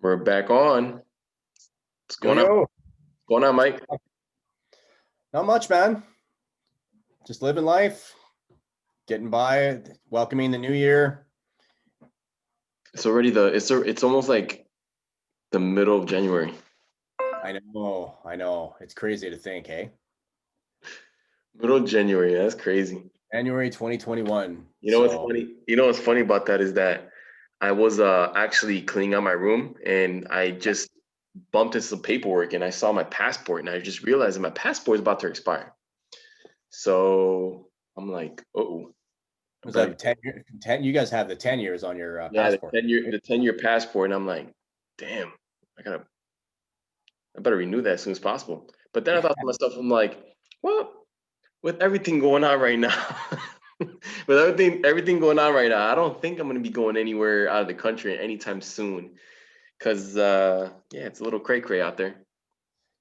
We're back on. What's Yo, going on? What's yo. going on, Mike? Not much, man. Just living life, getting by, welcoming the new year. It's already it's almost like the middle of January. I know. It's crazy to think, hey? Middle of January, that's crazy. January 2021. You know what's So, funny? You know what's funny about that is that I was actually cleaning out my room and I just bumped into some paperwork and I saw my passport and I just realized that my passport is about to expire. So I'm like, oh, I was better that 10? You guys have the 10 years on your yeah, the passport, 10-year right? the 10-year passport, and I'm like, damn, I better renew that as soon as possible. But then I thought to myself, I'm like, well, with everything going on right now, with everything going on right now, I don't think I'm gonna be going anywhere out of the country anytime soon. Cause yeah, it's a little cray cray out there.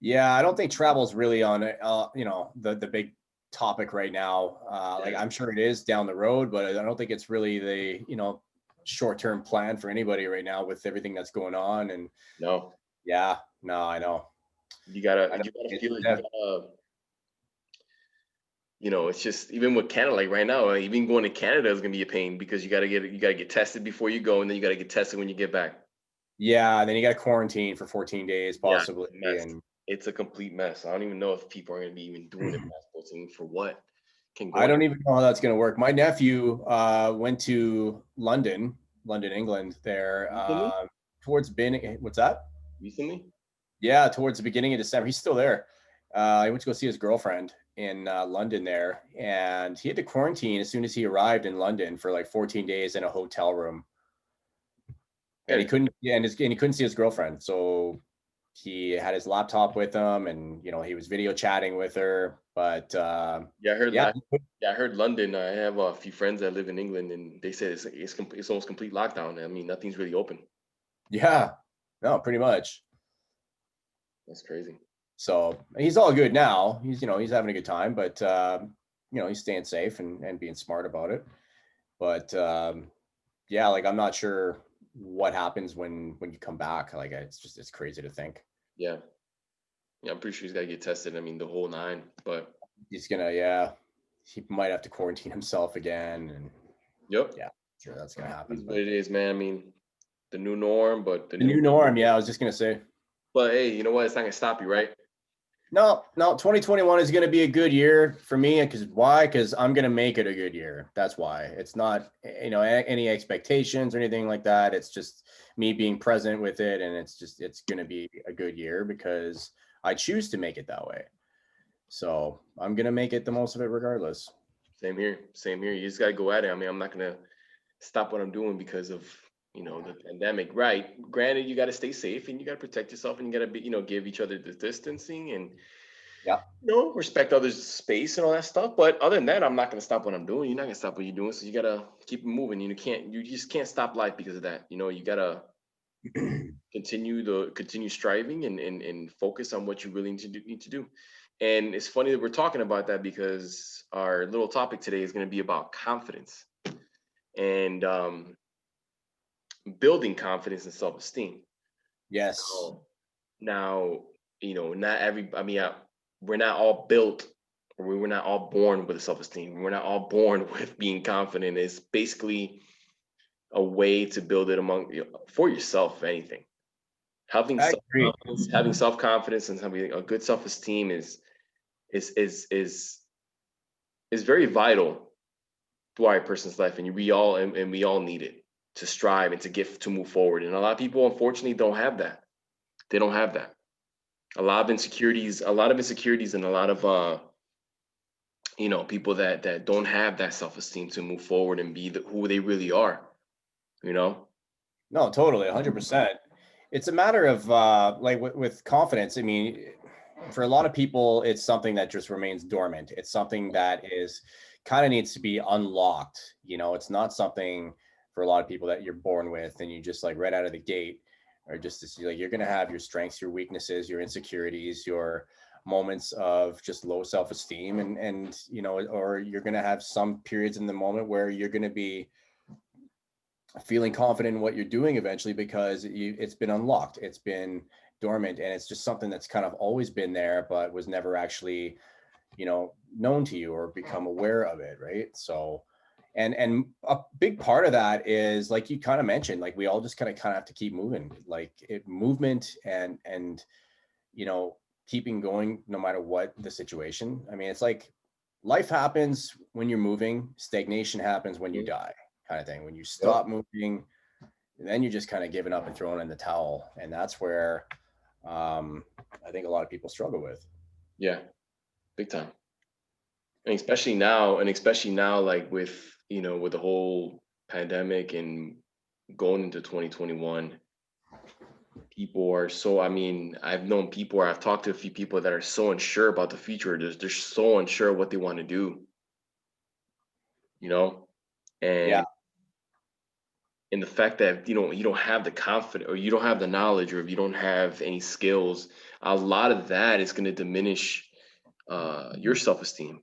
Yeah, I don't think travel's really on the big topic right now. Like Yeah. I'm sure it is down the road, but I don't think it's really the short-term plan for anybody right now with everything that's going on. And No, yeah, no, I know. I know. you gotta It's feel it. You def- gotta, it's just even with Canada, like right now, even going to Canada is gonna be a pain because you gotta get tested before you go, and then you gotta get tested when you get back. Yeah, and then you got to quarantine for 14 days Yeah, possibly. it's a mess. And It's a complete mess. I don't even know if people are gonna be even doing their passports and for what can go I in. don't even know how that's going to work. My nephew went to London, England there Recently? towards what's that? Recently? Yeah, towards the beginning of December. He's still there. He went to go see his girlfriend in London there, and he had to quarantine as soon as he arrived in London for like 14 days in a hotel room. And he Yeah, couldn't, yeah, and he couldn't see his girlfriend. So he had his laptop with him, and he was video chatting with her. But yeah, I heard. yeah, Yeah, I heard London. I have a few friends that live in England, and they said it's almost complete lockdown. I mean, nothing's really open. yeah, no, pretty much. That's crazy. So he's all good now. He's having a good time, but he's staying safe and being smart about it. But yeah, like I'm not sure what happens when you come back. Like it's crazy to think. Yeah, yeah, I'm pretty sure he's got to get tested. I mean, the whole nine. But He's gonna, yeah, he might have to quarantine himself again, and yep, yeah, sure that's gonna is happen. what But it is, man. I mean, the new norm, but the the new. new norm, yeah, I was just gonna say. But hey, you know what? It's not gonna stop you, right? No, no, 2021 is going to be a good year for me. Because why? Because I'm going to make it a good year. That's why. It's not, any expectations or anything like that. It's just me being present with it. And it's going to be a good year because I choose to make it that way. So I'm going to make it the most of it regardless. Same here. Same here. You just gotta go at it. I mean, I'm not gonna stop what I'm doing because of the pandemic. Right. Granted, you gotta stay safe and you gotta protect yourself and you gotta be, give each other the distancing and Yeah. respect others' space and all that stuff. But other than that, I'm not gonna stop what I'm doing. You're not gonna stop what you're doing. So you gotta keep it moving. You just can't stop life because of that. You gotta continue striving and focus on what you really need to do. And it's funny that we're talking about that because our little topic today is going to be about confidence and building confidence and self-esteem. Yes. Now, not every, I mean, we're not all built or we were not all born with self-esteem. We're not all born with being confident. It's basically a way to build it for yourself, if anything. Having I agree. self-confidence and having a good self-esteem is is is is very vital throughout a person's life, and we all need it to strive and to move forward. And a lot of people unfortunately don't have that. They don't have that. A lot of insecurities and a lot of people that don't have that self-esteem to move forward and be who they really are, you know? No, totally, 100%. It's a matter of like with confidence. I mean, for a lot of people, it's something that just remains dormant. It's something that is kind of needs to be unlocked. It's not something for a lot of people that you're born with and you just like right out of the gate, or just to see like you're gonna have your strengths, your weaknesses, your insecurities, your moments of just low self-esteem, and or you're gonna have some periods in the moment where you're gonna be feeling confident in what you're doing eventually because it's been unlocked, it's been dormant, and it's just something that's kind of always been there, but was never actually, known to you or become aware of it, right? So, and a big part of that is like you kind of mentioned, like we all just kind of have to keep moving, like movement and you know, keeping going no matter what the situation. I mean, it's like life happens when you're moving, stagnation happens when you Mhm. die, kind of thing. When you Yep. stop moving, then you're just kind of giving up and throwing in the towel. And that's where I think a lot of people struggle with. Yeah, big time. And especially now, like with with the whole pandemic and going into 2021, people are so. I mean, I've known people, or I've talked to a few people that are so unsure about the future. They're so unsure what they want to do, you know, Yeah. and the fact that you don't have the confidence, or you don't have the knowledge, or if you don't have any skills, a lot of that is going to diminish your self-esteem to know what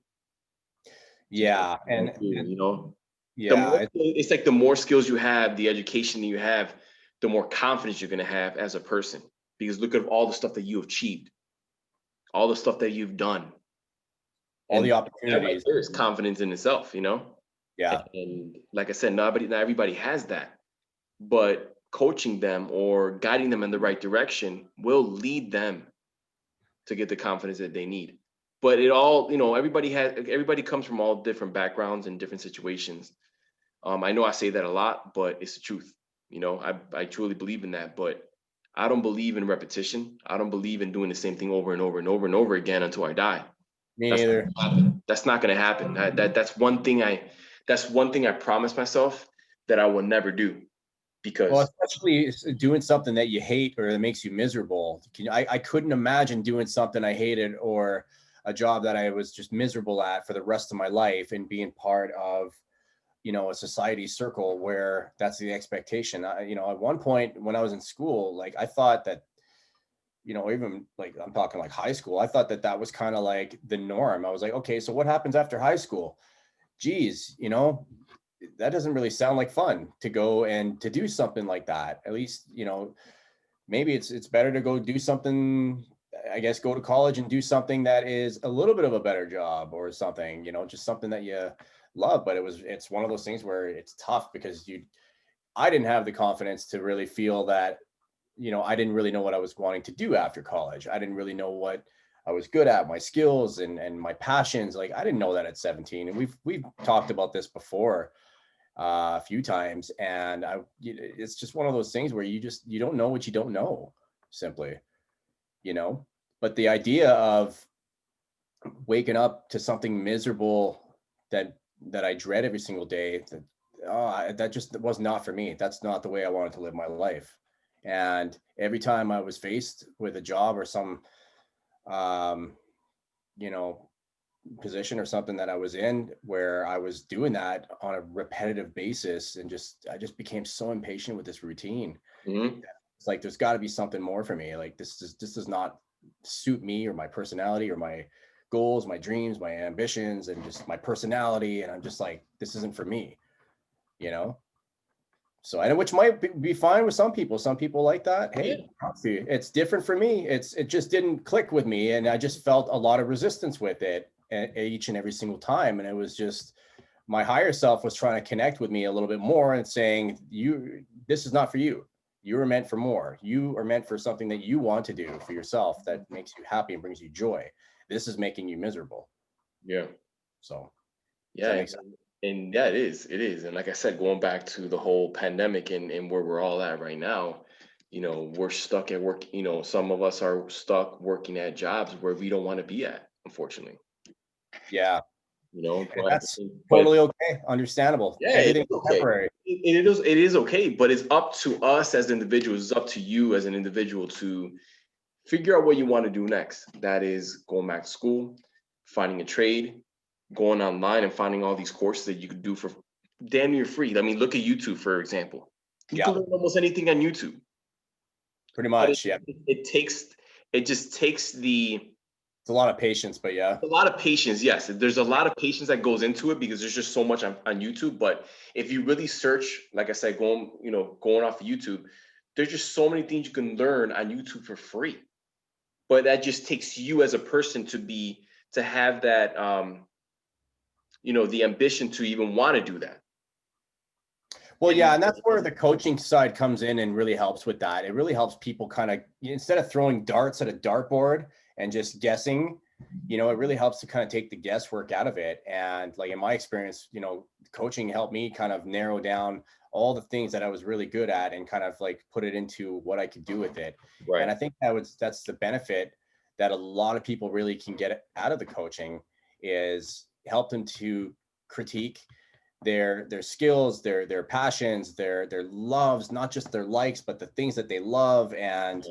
Yeah. you want to do, the Yeah. more, it's like the more skills you have, the education that you have, the more confidence you're going to have as a person, because look at all the stuff that you have achieved, all the stuff that you've done, All the and that right opportunities. there is confidence in itself. Yeah. And like I said, not everybody has that, but coaching them or guiding them in the right direction will lead them to get the confidence that they need. But it all, everybody comes from all different backgrounds and different situations. I know I say that a lot, but it's the truth. I truly believe in that, but I don't believe in repetition. I don't believe in doing the same thing over and over and over and over again until I die. Me That's not neither. gonna happen. That's not going to happen. That's one thing I promised myself that I will never do, Well, because especially doing something that you hate or that makes you miserable. I couldn't imagine doing something I hated or a job that I was just miserable at for the rest of my life and being part of, a society circle where that's the expectation. At one point when I was in school, like I thought that, even like I'm talking like high school, I thought that that was kind of like the norm. I was like, okay, so what happens after high school? Geez, that doesn't really sound like fun to go and to do something like that. At least, maybe it's better to go do something, I guess, go to college and do something that is a little bit of a better job or something, just something that you love. But it's one of those things where it's tough because I didn't have the confidence to really feel that, I didn't really know what I was wanting to do after college. I didn't really know what I was good at, my skills and my passions. Like I didn't know that at 17. And we've talked about this before a few times, and it's just one of those things where you don't know what you don't know, simply, you know. But the idea of waking up to something miserable that I dread every single day, that just was not for me. That's not the way I wanted to live my life. And every time I was faced with a job or some um, you know position or something that I was in where I was doing that on a repetitive basis, and I just became so impatient with this routine. mhm, It's like there's got to be something more for me. Like this does not suit me or my personality or my goals, my dreams, my ambitions, and just my personality. And I'm just like, this isn't for me, you know. So, and which might be fine with some people. Some people like that. yeah, Hey, it's different for me. It just didn't click with me, and I just felt a lot of resistance with it each and every single time. And it was just my higher self was trying to connect with me a little bit more and saying, this is not for you. You are meant for more. You are meant for something that you want to do for yourself that makes you happy and brings you joy. This is making you miserable. yeah. So, does Yeah, that make sense? and yeah, it is, and like I said, going back to the whole pandemic and where we're all at right now, we're stuck at work. Some of us are stuck working at jobs where we don't want to be at, unfortunately. Yeah. And But that's but totally okay. Understandable. yeah, it Everything's is okay. temporary. It is okay, but it's up to us as individuals. It's up to you as an individual to figure out what you want to do next. That is going back to school, finding a trade, going online and finding all these courses that you could do for damn near free. I mean, look at YouTube, for example. You can Yeah, learn almost anything on YouTube, pretty but much. Yeah. it takes it just takes It's a lot of patience, but yeah. A lot of patience, yes. There's a lot of patience that goes into it because there's just so much on YouTube. But if you really search, like I said, going off of YouTube, there's just so many things you can learn on YouTube for free. But that just takes you as a person to have that the ambition to even want to do that. Well, And yeah, and that's where the coaching side comes in and really helps with that. It really helps people kind of, instead of throwing darts at a dartboard and just guessing, it really helps to kind of take the guesswork out of it. And like in my experience, coaching helped me kind of narrow down all the things that I was really good at and kind of like put it into what I could do with it. And right, I think that's the benefit that a lot of people really can get out of the coaching, is help them to critique their skills, their passions, their loves, not just their likes, but the things that they love, and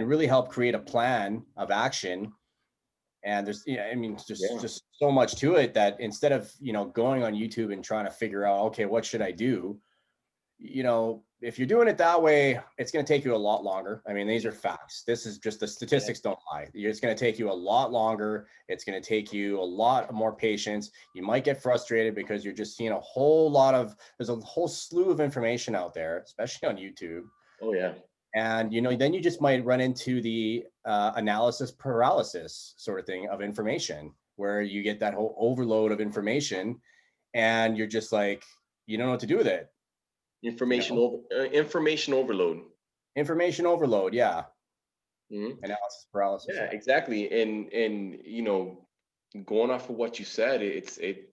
really help create a plan of action. And there's, I mean, yeah, just so much to it that instead of, going on YouTube and trying to figure out, okay, what should I do? If you're doing it that way, it's going to take you a lot longer. I mean, these are facts. This is just, the yeah, statistics don't lie. It's going to take you a lot longer. It's going to take you a lot more patience. You might get frustrated because you're just seeing there's a whole slew of information out there, especially on YouTube. oh yeah, And, then you just might run into the analysis paralysis sort of thing of information, where you get that whole overload of information and you're just like, you don't know what to do with it. information overload. Information overload, yeah. Mhm. Analysis paralysis, Yeah, yeah. exactly. And going off of what you said,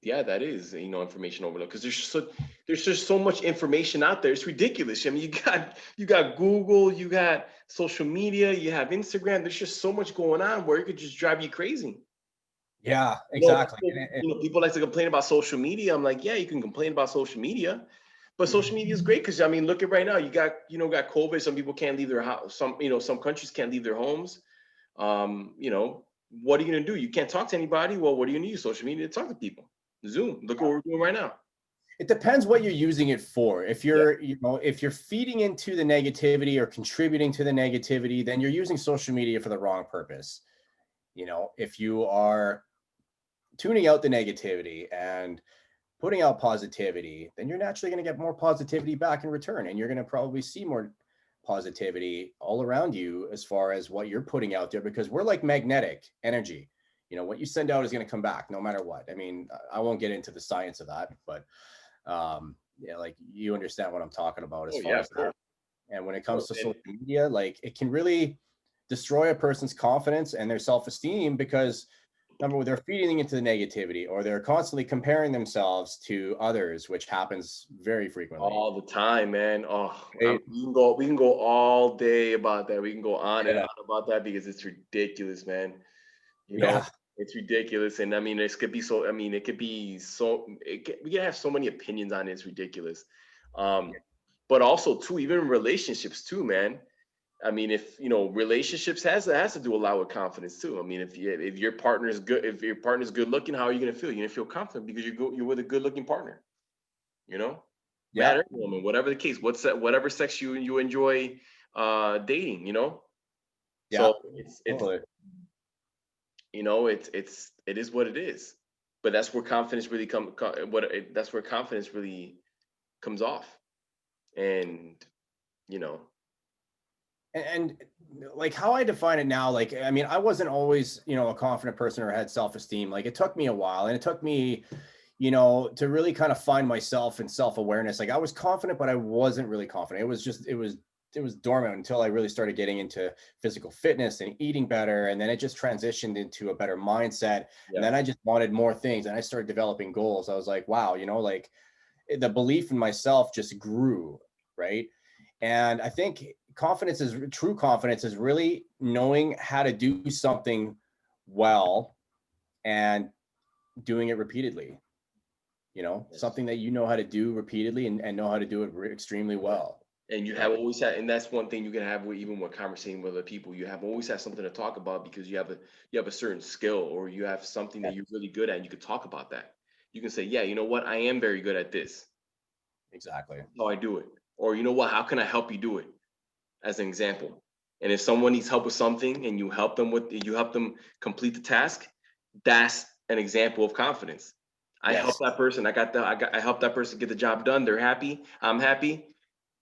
yeah, that is information overload because there's just so much information out there. It's ridiculous. I mean, you got Google, you got social media, you have Instagram. There's just so much going on where it could just drive you crazy. Yeah, exactly. People like to complain about social media. I'm like, yeah, you can complain about social media, but social media is great because I mean, look at right now. You got COVID. Some people can't leave their house. Some countries can't leave their homes. What are you gonna do? You can't talk to anybody. Well, what do you need? Social media to talk to people. Zoom. Look what we're doing right now. It depends what you're using it for. If Yeah. you're feeding into the negativity or contributing to the negativity, then you're using social media for the wrong purpose. If you are tuning out the negativity and putting out positivity, then you're naturally going to get more positivity back in return. And you're going to probably see more positivity all around you as far as what you're putting out there, because we're like magnetic energy. What you send out is going to come back no matter what. I mean, I won't get into the science of that, but yeah, like you understand what I'm talking about as Oh far yeah, as of that. course. And when it Of comes course. to social And media, like it can really destroy a person's confidence and their self-esteem, because number one, they're feeding into the negativity, or they're constantly comparing themselves to others, which happens very frequently. all the time, man. Oh, Right? we can go all day about that. We can go on and Yeah. on about that because it's ridiculous, man. You know, Yeah. it's ridiculous, and I mean, it could be so. I mean, it could be so. We can have so many opinions on it. It's ridiculous. Um, but also too, even in relationships too, man. I mean, if relationships has to do a lot with confidence too. I mean, if your partner is good, if your partner's good looking, how are you gonna feel? You're gonna feel confident because you're with a good looking partner. You know, man Yeah. or woman, whatever the case. Whatever sex you enjoy dating. Yeah. So it's Totally. it is what it is. But that's where confidence really that's where confidence really comes off. And you know, And like how I define it now, like, I mean, I wasn't always, a confident person or had self-esteem. Like it took me a while, and it took me, to really kind of find myself and self-awareness. Like I was confident, but I wasn't really confident. It was dormant until I really started getting into physical fitness and eating better. And then it just transitioned into a better mindset. And yeah, then I just wanted more things, and I started developing goals. I was like, wow, like the belief in myself just grew, right? And I think true confidence is really knowing how to do something well and doing it repeatedly. yes, Something that you know how to do repeatedly, and know how to do it extremely yeah. well, And you have right? always had, and that's one thing you can have with even when conversating with other people. You have always had something to talk about because you have a certain skill or you have something Yeah, that you're really good at. And you could talk about that. You can say, yeah, you know what, I am very good at this. exactly. How I do it, or you know what, how can I help you do it? As an example. And if someone needs help with something and you help them complete the task, that's an example of confidence. I helped Yes. that person. I helped that person get the job done. They're happy. I'm happy.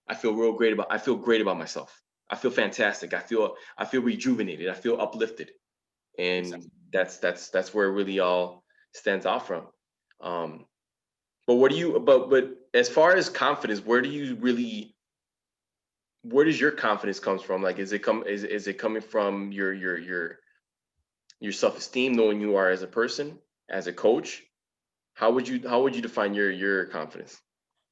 I feel great about myself. I feel fantastic. I feel rejuvenated. I feel uplifted. And Exactly. that's where it really all stands out from. Um, but what do you but as far as confidence, where does your confidence comes from? Like is it coming from your self-esteem, knowing you are as a person, as a coach? How would you define your confidence?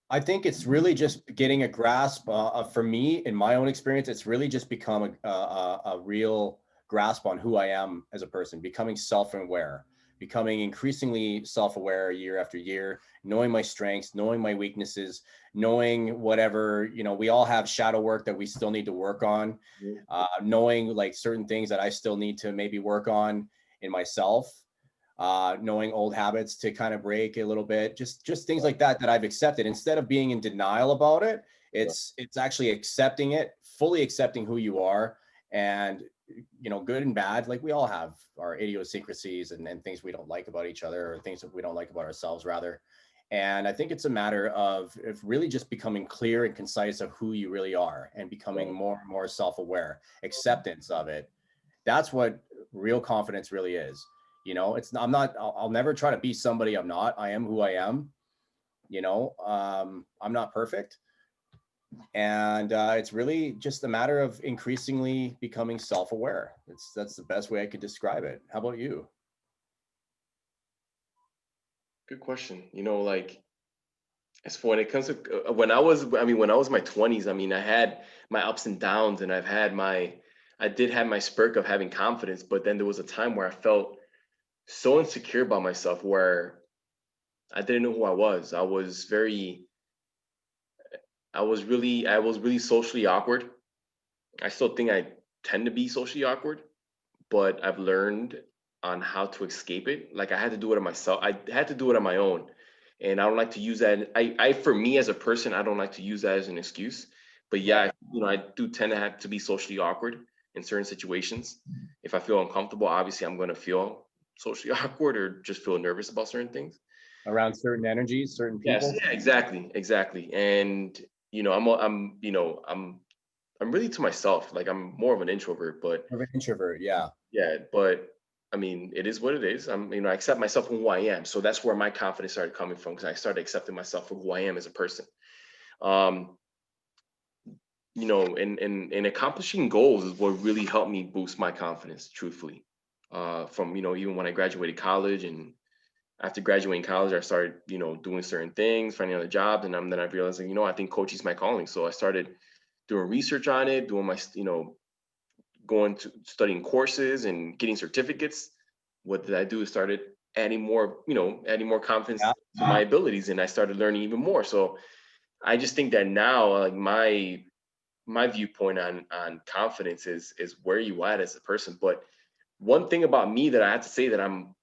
I think it's really just getting a grasp. For me, in my own experience, it's really just become a real grasp on who I am as a person, becoming self-aware, becoming increasingly self-aware year after year, knowing my strengths, knowing my weaknesses, knowing whatever, we all have shadow work that we still need to work on, Mhm. knowing like certain things that I still need to maybe work on in myself, knowing old habits to kind of break a little bit, just things like that that I've accepted instead of being in denial about it. Yeah. It's actually accepting it, fully accepting who you are, and good and bad. Like we all have our idiosyncrasies and things we don't like about each other, or things that we don't like about ourselves rather. And I think it's a matter of really just becoming clear and concise of who you really are and becoming Right. more and more self-aware, acceptance of it. That's what real confidence really is. It's I'm not, I'll never try to be somebody I'm not. I am who I am. I'm not perfect. And it's really just a matter of increasingly becoming self-aware. That's the best way I could describe it. How about you? Good question. Like as for when it comes to when I was in my 20s, I mean, I had my ups and downs, and I did have my spurt of having confidence, but then there was a time where I felt so insecure about myself, where I didn't know who I was. I was really socially awkward. I still think I tend to be socially awkward, but I've learned on how to escape it. Like I had to do it on myself. I had to do it on my own. And I don't like to use that. For me as a person, I don't like to use that as an excuse. But Right. yeah, I do tend to have to be socially awkward in certain situations. If I feel uncomfortable, obviously I'm going to feel socially awkward or just feel nervous about certain things. Around certain energies, certain Yes, people. yeah, exactly, exactly. And I'm really to myself. Like I'm more of an introvert, but Of an introvert, yeah. yeah, but I mean, it is what it is. I accept myself for who I am. So that's where my confidence started coming from, because I started accepting myself for who I am as a person. Um, and accomplishing goals is what really helped me boost my confidence, truthfully. From, even when I graduated college, and after graduating college, I started, doing certain things, finding other jobs. And then I realized, like, I think coaching is my calling. So I started doing research on it, doing my, going to studying courses and getting certificates. What did I do? I started adding more confidence Yeah. to my abilities, and I started learning even more. So I just think that now, like my viewpoint on confidence is where you at as a person. But one thing about me that I have to say, that I'm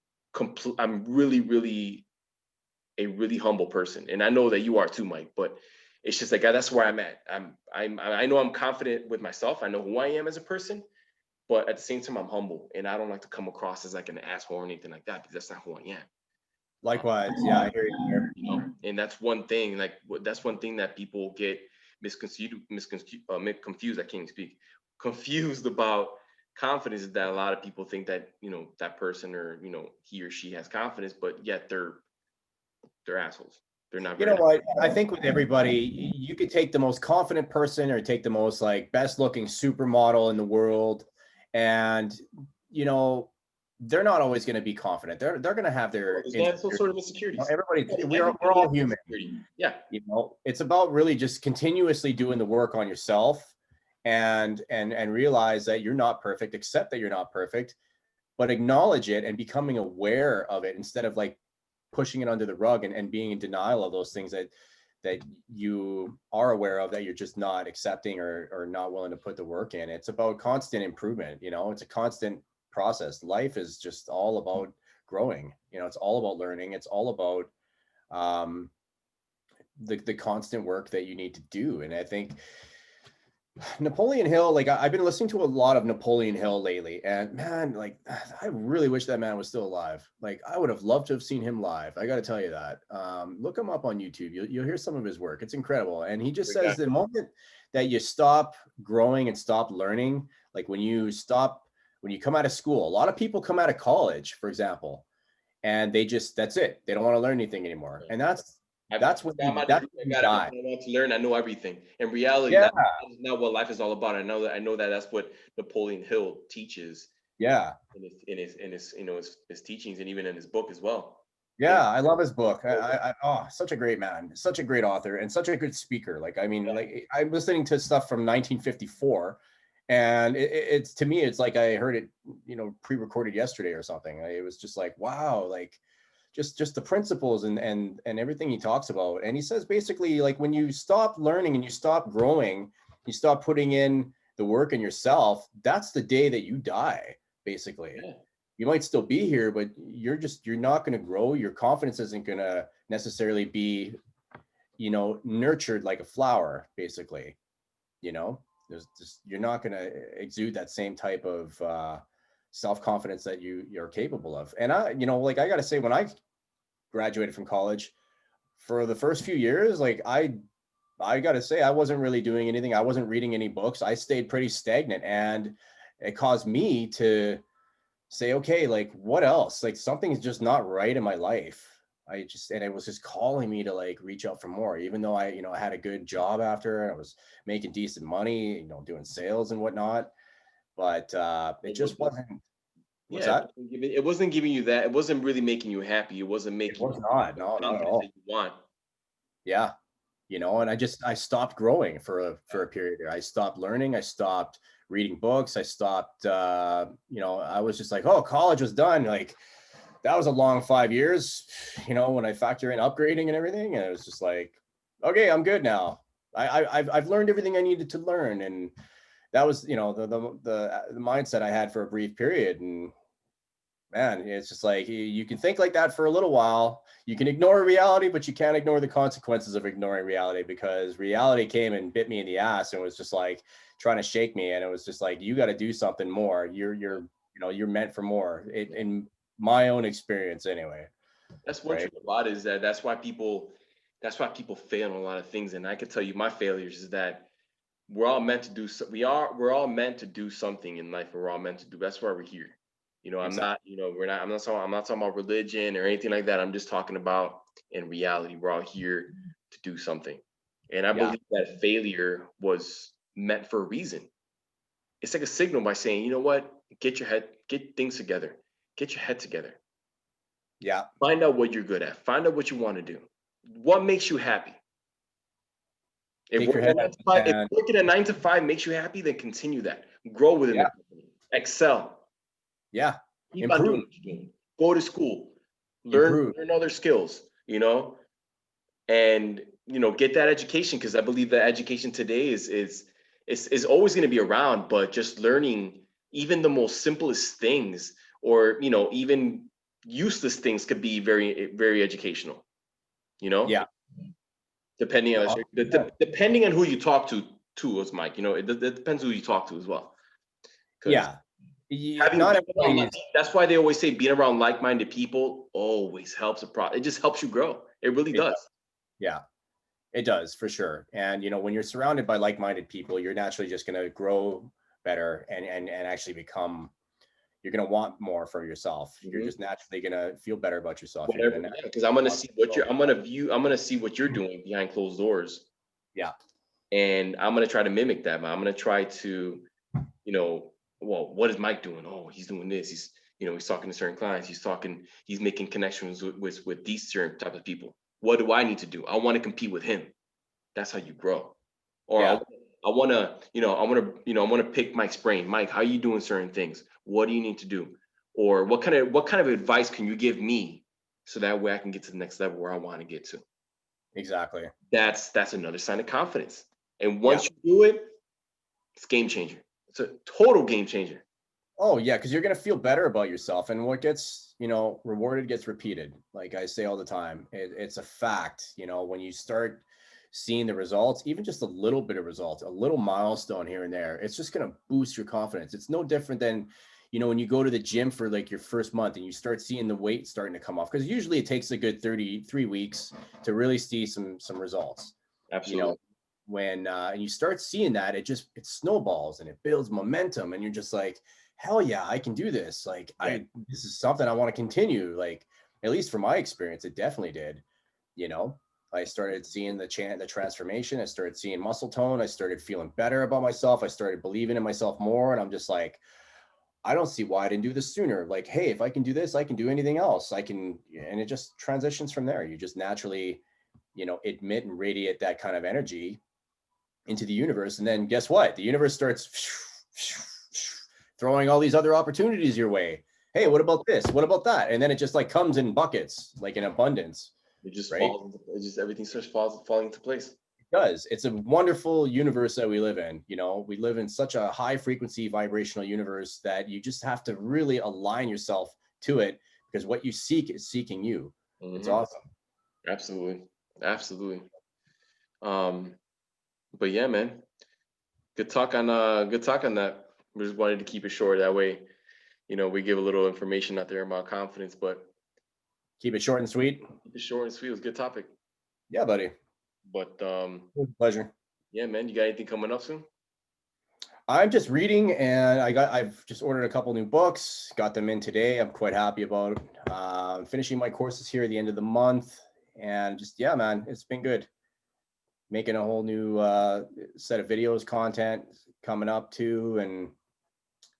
really a really humble person, and I know that you are too, Mike. But it's just like that's where I'm at. I know I'm confident with myself. I know who I am as a person, but at the same time, I'm humble, and I don't like to come across as like an asshole or anything like that, because that's not who I am. Likewise. Yeah, I hear you there. And that's one thing. Like that's one thing that people get confused. I can't even speak. Confused about confidence, is that a lot of people think that that person, or he or she has confidence, but yet they're assholes. They're not You very. know what? I think with everybody, you could take the most confident person or take the most like best looking supermodel in the world, and you know, they're not always going to be confident. They're going to have their They have some insecurities. sort of insecurities. Everybody, we're Everybody has all human. insecurity. Yeah. It's about really just continuously doing the work on yourself, and realize that you're not perfect, accept that you're not perfect, but acknowledge it and becoming aware of it instead of like pushing it under the rug and being in denial of those things that you are aware of that you're just not accepting or not willing to put the work in. It's about constant improvement. It's a constant process. Life is just all about growing. It's all about learning. It's all about um, the constant work that you need to do. And I think Napoleon Hill, like I've been listening to a lot of Napoleon Hill lately, and man, like I really wish that man was still alive. Like I would have loved to have seen him live. I got to tell you that. Look him up on YouTube. You'll hear some of his work. It's incredible. And he just Great guy. says the moment that you stop growing and stop learning, like when you come out of school, a lot of people come out of college, for example, and that's it. They don't want to learn anything anymore, and Got my that's degree. I when you got die. everything I want to learn. I know everything. In reality, Yeah, that is not what life is all about. I know that that's what Napoleon Hill teaches yeah. his teachings and even in his book as well. And Yeah, I love his book. Oh, such a great man, such a great author, and such a good speaker. Like, I mean, like I'm listening to stuff from 1954, and it's to me, it's like I heard it, pre-recorded yesterday or something. It was just like, wow, like just the principles and everything he talks about. And he says basically, like when you stop learning and you stop growing, you stop putting in the work in yourself. That's the day that you die, basically. yeah, You might still be here, but you're not going to grow. Your confidence isn't going to necessarily be, nurtured like a flower, basically. You know, there's just, you're not going to exude that same type of self-confidence that you're capable of. And like I got to say, when I graduated from college, for the first few years, like I got to say, I wasn't really doing anything. I wasn't reading any books. I stayed pretty stagnant, and it caused me to say, okay, like what else? Like something's just not right in my life. And it was just calling me to like reach out for more, even though I had a good job after, and I was making decent money, doing sales and whatnot. But it it just was, wasn't. What's yeah, that? it wasn't giving you that. It wasn't really making you happy. It wasn't It making was you not. the No, not at confidence that all. you want. Yeah. And I stopped growing for a period there. I stopped learning. I stopped reading books. I stopped, I was just like, oh, college was done. Like, that was a long 5 years, when I factor in upgrading and everything. And it was just like, okay, I'm good now. I've learned everything I needed to learn. And that was, the mindset I had for a brief period. And man, it's just like you can think like that for a little while. You can ignore reality, but you can't ignore the consequences of ignoring reality, because reality came and bit me in the ass and was just like trying to shake me. And it was just like, you got to do something more. You're meant for more, in my own experience anyway. That's one Right. truth about it, is that that's why people fail in a lot of things. And I can tell you my failures is that we're all meant to do so, we're all meant to do something in life. We're all meant to do. That's why we're here. I'm Exactly. not, I'm not talking about religion or anything like that. I'm just talking about in reality, we're all here to do something. And I Yeah. believe that failure was meant for a reason. It's like a signal by saying, you know what, get things together, get your head together. Yeah. Find out what you're good at. Find out what you want to do. What makes you happy? Take your head out of the If sand. working a 9 to 5 makes you happy, then continue that. Grow within the Yeah. company. Excel. Yeah. Keep on doing Improve. what you're doing. Go to school. Improve. Learn other skills, and get that education, because I believe that education today is always going to be around, but just learning even the most simplest things, or even useless things, could be very very educational, you know Yeah. depending on No, depending on who you talk to us, Mike. It depends who you talk to as well, because yeah. having Not being around everybody is. that's why they always say being around like-minded people always helps it just helps you grow. It really It does. does. Yeah. It does, for sure. And when you're surrounded by like-minded people, you're naturally just going to grow better, and actually become. You're going to want more for yourself. You're Mhm. just naturally going to feel better about yourself. You're Whatever, going to yeah, naturally because I'm gonna want see to what grow you're. yourself. I'm gonna see what you're doing behind closed doors, Yeah, and I'm gonna try to mimic that. I'm gonna try to, you know, well, what is Mike doing? Oh, he's doing this. He's talking to certain clients. He's making connections with these certain type of people. What do I need to do? I want to compete with him. That's how you grow. Or yeah, I want to pick Mike's brain. Mike, how are you doing certain things? What do you need to do? Or what kind of advice can you give me, so that way I can get to the next level where I want to get to? exactly. That's another sign of confidence. And Yeah. once you do it, it's game changer. It's a total game changer. Oh, yeah, because you're going to feel better about yourself. And what gets, rewarded gets repeated. Like I say all the time, it's a fact. When you start seeing the results, even just a little bit of results, a little milestone here and there, it's just going to boost your confidence. It's no different than, when you go to the gym for like your first month and you start seeing the weight starting to come off, because usually it takes a good 33 weeks to really see some results. Absolutely. When and you start seeing that, it snowballs and it builds momentum, and you're just like, hell yeah, I can do this. Like, Yeah. this is something I want to continue. Like, at least from my experience, it definitely did. you know I started seeing the transformation. I started seeing muscle tone. I started feeling better about myself. I started believing in myself more, and I'm just like, I don't see why I didn't do this sooner. Like, hey, if I can do this, I can do anything else. I can. And it just transitions from there. You just naturally, admit and radiate that kind of energy into the universe. And then guess what? The universe starts throwing all these other opportunities your way. Hey, what about this? What about that? And then it just like comes in buckets, like in abundance. It just Right? falls. It just everything starts falling into place. It does. It's a wonderful universe that we live in. We live in such a high frequency vibrational universe that you just have to really align yourself to it, because what you seek is seeking you. It's awesome. Absolutely. Absolutely. Um, but yeah, man, good talk on that. We just wanted to keep it short. That way, we give a little information out there about confidence, but Keep it short and sweet. keep it short and sweet. It was a good topic. Yeah, buddy. But Pleasure. yeah, man, you got anything coming up soon? I'm just reading, and I've just ordered a couple new books, got them in today. I'm quite happy about finishing my courses here at the end of the month. And just, yeah, man, it's been good. Making a whole new set of videos, content coming up too. And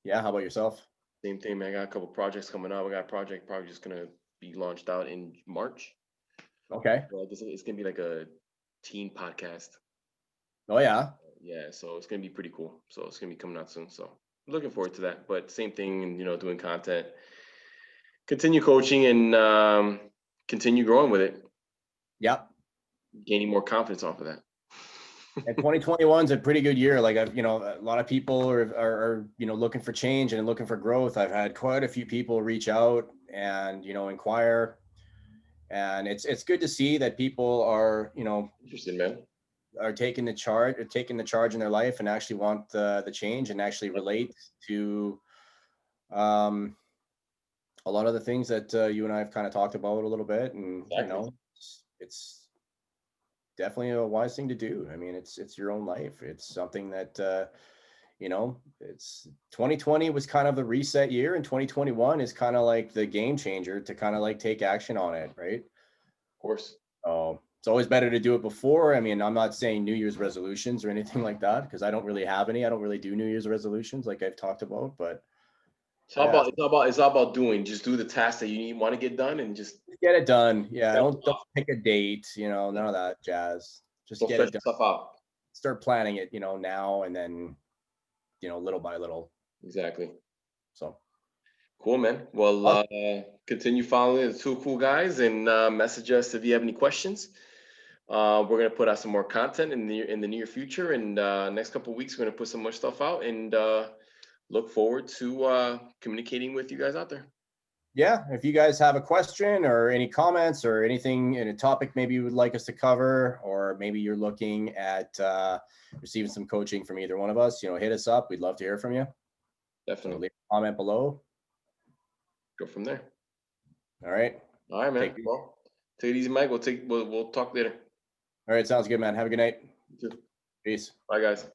yeah, how about yourself? Same thing, man. I got a couple projects coming up. I got a project probably just gonna be launched out in March. Okay. Well, it's gonna be like a teen podcast. Oh yeah. Yeah, so it's gonna be pretty cool. So it's gonna be coming out soon. So looking forward to that. But same thing, and doing content, continue coaching, and continue growing with it, Yep. gaining more confidence off of that. And 2021 is a pretty good year. Like a lot of people are looking for change and looking for growth. I've had quite a few people reach out and inquire, and it's good to see that people are Interesting, man. are taking the charge in their life and actually want the change and actually relate to um, a lot of the things that you and I have kind of talked about a little bit. And Exactly. it's definitely a wise thing to do. I mean, it's your own life. It's something that it's 2020 was kind of the reset year, and 2021 is kind of like the game changer to kind of like take action on it, right? Of course. Oh, it's always better to do it before. I mean, I'm not saying New Year's resolutions or anything like that, because I don't really have any. I don't really do New Year's resolutions like I've talked about, but It's all yeah, about it's all about doing. Just do the tasks that you want to get done, and just get it done. Yeah, don't don't pick a date, none of that jazz. Just get stress it done. yourself out. Start planning it, now, and then, little by little. Exactly. So Cool, man. Well, awesome. continue following the two cool guys, and message us if you have any questions. We're gonna put out some more content in the near future, and next couple of weeks we're gonna put some more stuff out, and look forward to communicating with you guys out there. Yeah, if you guys have a question or any comments or anything in a topic maybe you would like us to cover, or maybe you're looking at receiving some coaching from either one of us, hit us up. We'd love to hear from you. So Definitely leave a comment below. go from there. All right. All right, man. Well, take it easy, Mike. We'll talk later. All right. Sounds good, man. Have a good night. You too. Peace. Bye, guys.